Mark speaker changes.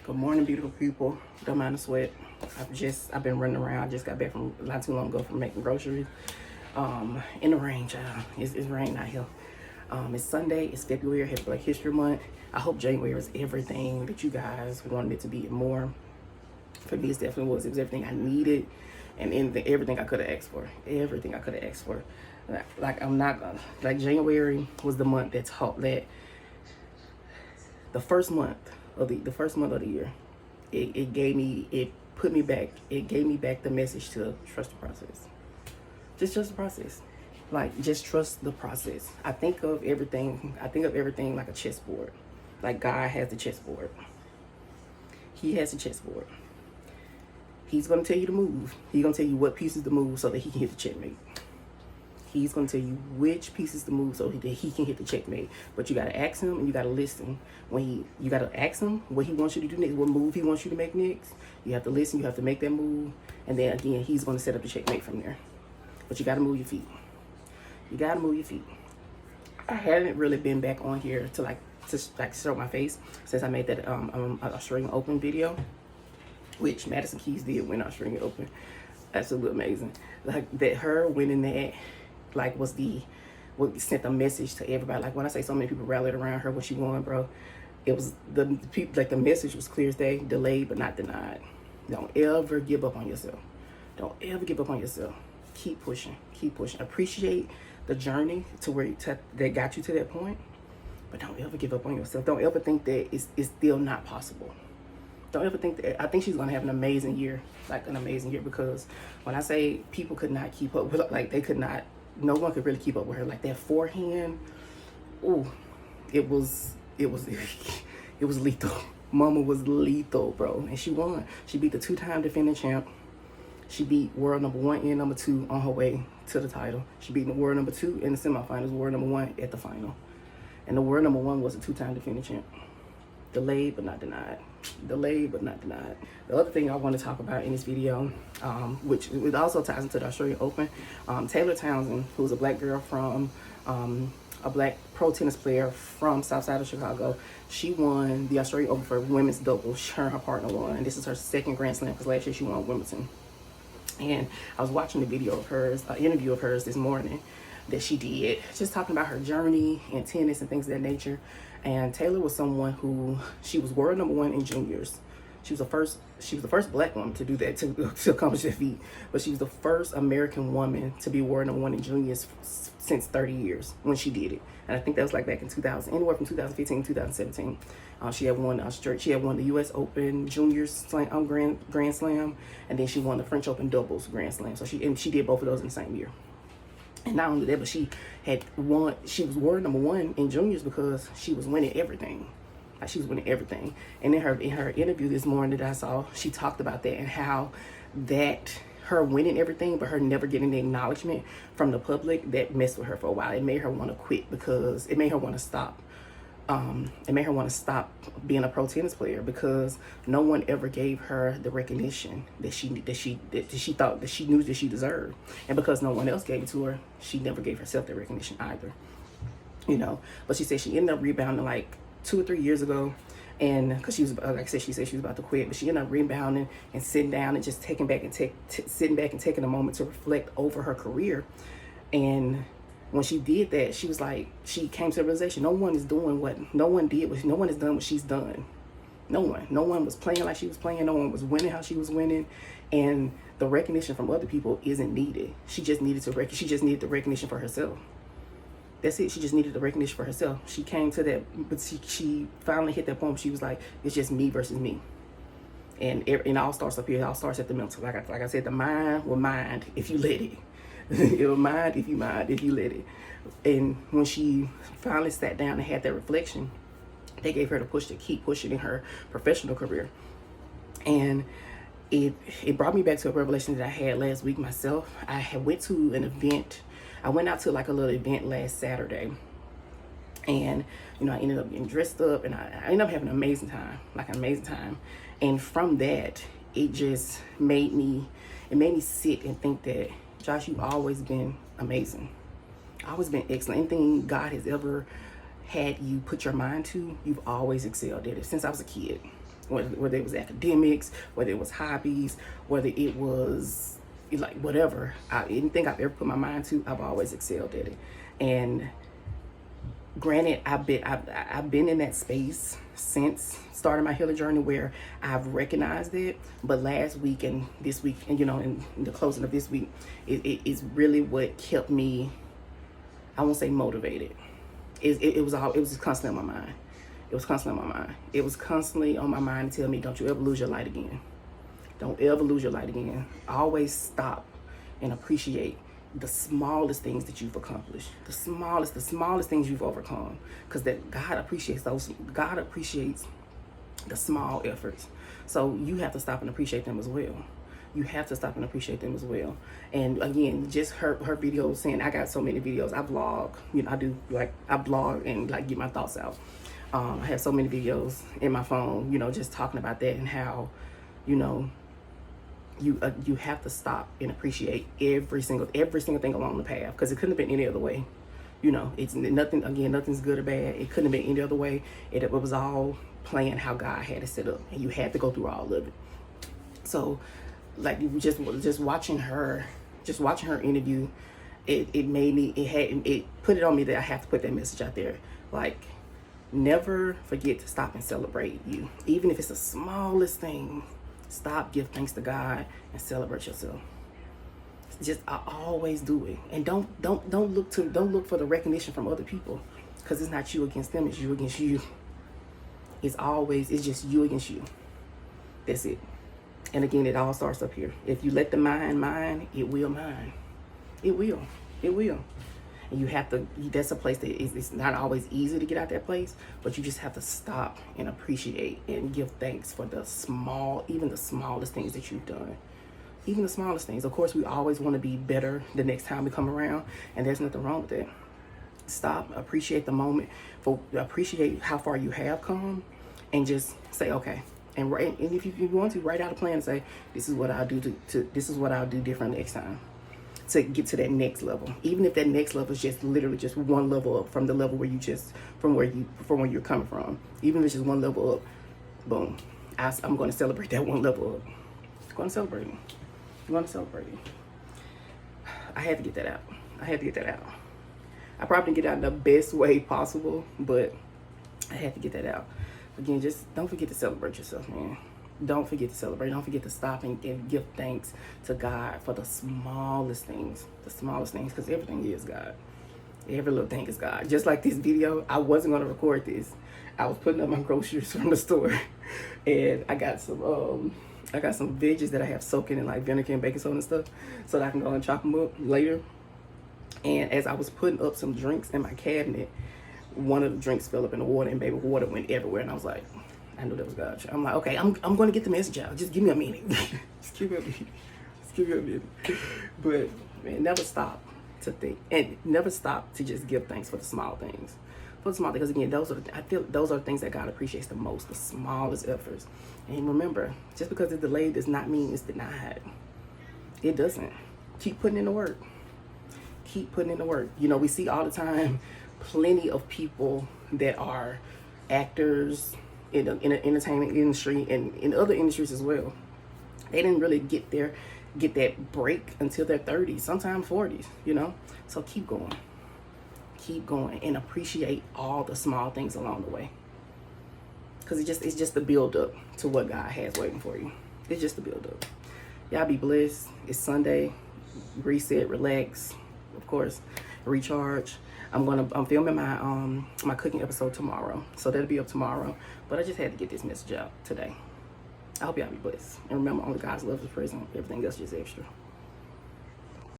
Speaker 1: Good morning, beautiful people. Don't mind the sweat. I've been running around. I just got back from not too long ago from making groceries. In the rain, child. It's rain out here. It's Sunday. It's February. It's Black History Month. I hope January is everything that you guys wanted it to be and more. For me, it definitely was. It was everything I needed, and everything I could have asked for. Everything I could have asked for. Like I'm not gonna, like January was the month that taught that the first month of the year, it put me back. It gave me back the message to trust the process. Just trust the process. Like, just trust the process. I think of everything like a chessboard. Like God has the chessboard. He has the chessboard. He's gonna tell you to move. He's gonna tell you what pieces to move so that he can hit the checkmate. He's gonna tell you which pieces to move so that he can hit the checkmate. But you gotta ask him and you gotta listen. You gotta ask him what he wants you to do next, what move he wants you to make next. You have to listen. You have to make that move, and then again, he's gonna set up the checkmate from there. But you gotta move your feet. You gotta move your feet. I haven't really been back on here to show my face since I made that Australian Open video, which Madison Keys did win Australian Open. Absolutely amazing. Like that, her winning that, like what sent a message to everybody. Like when I say so many people rallied around her when she won, bro, it was the people, like the message was clear as day: delayed but not denied. Don't ever give up on yourself. Don't ever give up on yourself. Keep pushing. Keep pushing. Appreciate the journey to where that got you to that point, but don't ever give up on yourself. Don't ever think that it's still not possible. Don't ever think that. I think she's gonna have an amazing year, because when I say people could not keep up with, like they could not, no one could really keep up with her. Like that forehand, ooh, it was lethal. Mama was lethal, bro, and she won. She beat the 2-time defending champ. She beat world number 1 and number 2 on her way to the title. She beat the world number 2 in the semifinals, world number 1 at the final, and the world number 1 was a 2-time defending champ. Delayed but not denied. Delayed but not denied. The other thing I want to talk about in this video, which it also ties into the Australian Open, Taylor Townsend, who's a black girl from a black pro tennis player from South Side of Chicago, she won the Australian Open for women's doubles. Her and her partner won, and this is her second Grand Slam because last year she won Wimbledon. And I was watching the video of hers, an interview of hers this morning that she did, just talking about her journey in tennis and things of that nature. And Taylor was someone who, she was world number 1 in juniors. She was the first black woman to do that, to accomplish that feat. But she was the first American woman to be world number 1 in juniors since 30 years when she did it. And I think that was like back in 2000, anywhere from 2015 to 2017. She had won the U.S. Open Juniors Grand Slam, and then she won the French Open Doubles Grand Slam. So she did both of those in the same year. And not only that, but she was world number 1 in juniors because she was winning everything. Like she was winning everything. And in her interview this morning that I saw, she talked about that and how that her winning everything, but her never getting the acknowledgement from the public, that messed with her for a while. It made her want to quit because it made her want to stop. It made her want to stop being a pro tennis player because no one ever gave her the recognition that she thought that she knew that she deserved, and because no one else gave it to her, she never gave herself that recognition either. But she said she ended up rebounding like 2 or 3 years ago, and because she was, like I said, she said she was about to quit, but she ended up rebounding and sitting down and just sitting back and taking a moment to reflect over her career. And when she did that, she was like, she came to the realization, no one is done what she's done. No one was playing like she was playing. No one was winning how she was winning. And the recognition from other people isn't needed. She just needed the recognition for herself. That's it. She just needed the recognition for herself. She came to that, but she finally hit that point where she was like, it's just me versus me. And it all starts up here. It all starts at the mental. Like I said, the mind will mind if you let it. It'll mind if you let it. And when she finally sat down and had that reflection, they gave her the push to keep pushing in her professional career. And it brought me back to a revelation that I had last week myself. I went to an event. I went out to like a little event last Saturday. And, I ended up getting dressed up, and I ended up having an amazing time. And from that, it just made me sit and think that, Josh, you've always been amazing. Always been excellent. Anything God has ever had you put your mind to, you've always excelled at it since I was a kid. whether it was academics, whether it was hobbies, whether it was like whatever. Anything I've ever put my mind to, I've always excelled at it. And granted, I've been in that space since starting my healing journey where I've recognized it. But last week and this week, and in the closing of this week, it is really what kept me, I won't say motivated. It was constantly on my mind. It was constantly on my mind. It was constantly on my mind to tell me, don't you ever lose your light again. Don't ever lose your light again. Always stop and appreciate the smallest things that you've accomplished, the smallest things you've overcome, because that God appreciates those. God appreciates the small efforts. So you have to stop and appreciate them as well. You have to stop and appreciate them as well. And again, just her videos saying, I got so many videos. I vlog, I blog and like get my thoughts out. I have so many videos in my phone, just talking about that and how, you have to stop and appreciate every single thing along the path, because it couldn't have been any other way. It's nothing, again, nothing's good or bad. It couldn't have been any other way. It was all playing how God had it set up, and you had to go through all of it. So like just watching her interview, it made me, it put it on me that I have to put that message out there. Like, never forget to stop and celebrate you, even if it's the smallest thing. Stop, give thanks to God, and celebrate yourself. I always do it, and don't look for the recognition from other people, because it's not you against them, it's you against you. It's just you against you. That's it. And again, it all starts up here. If you let the mind, it will mind. It will. And you have to, that's a place that it's not always easy to get out that place, but you just have to stop and appreciate and give thanks for even the smallest things that you've done. Even the smallest things. Of course, we always want to be better the next time we come around, and there's nothing wrong with that. Stop, appreciate the moment, appreciate how far you have come, and just say, okay. And if you want to, write out a plan and say, this is what I'll do this is what I'll do different next time, to get to that next level. Even if that next level is just literally just one level up from the level where from where you're coming from. Even if it's just one level up, boom. I'm going to celebrate that one level up. I'm going to celebrate it. I'm going to celebrate it. I had to get that out. I probably didn't get it out in the best way possible, but I had to get that out. Again, just don't forget to celebrate yourself, man. Don't forget to celebrate. Don't forget to stop and give thanks to God for the smallest things. Because everything is God. Every little thing is God. Just like this video, I wasn't going to record this. I was putting up my groceries from the store, and I got some veggies that I have soaking in like vinegar and baking soda and stuff, so that I can go and chop them up later. And as I was putting up some drinks in my cabinet, one of the drinks fell up in the water, and baby, water went everywhere. And I was like, I knew that was God. I'm like, okay, I'm going to get the message out. Just give me a minute. Just give me a minute. But man, never stop to think, and never stop to just give thanks for the small things. Because again, I feel those are the things that God appreciates the most, the smallest efforts. And remember, just because it's delayed does not mean it's denied. It doesn't. Keep putting in the work. We see all the time plenty of people that are actors in the entertainment industry and in other industries as well. They didn't really get that break until their 30s, sometimes 40s, So keep going and appreciate all the small things along the way. Because it's just the build up to what God has waiting for you. It's just the build up. Y'all be blessed. It's Sunday. Reset, relax, of course, recharge. I'm filming my cooking episode tomorrow, so that'll be up tomorrow. But I just had to get this message out today. I hope y'all be blessed. And remember, only God's love is present. Everything else is just extra.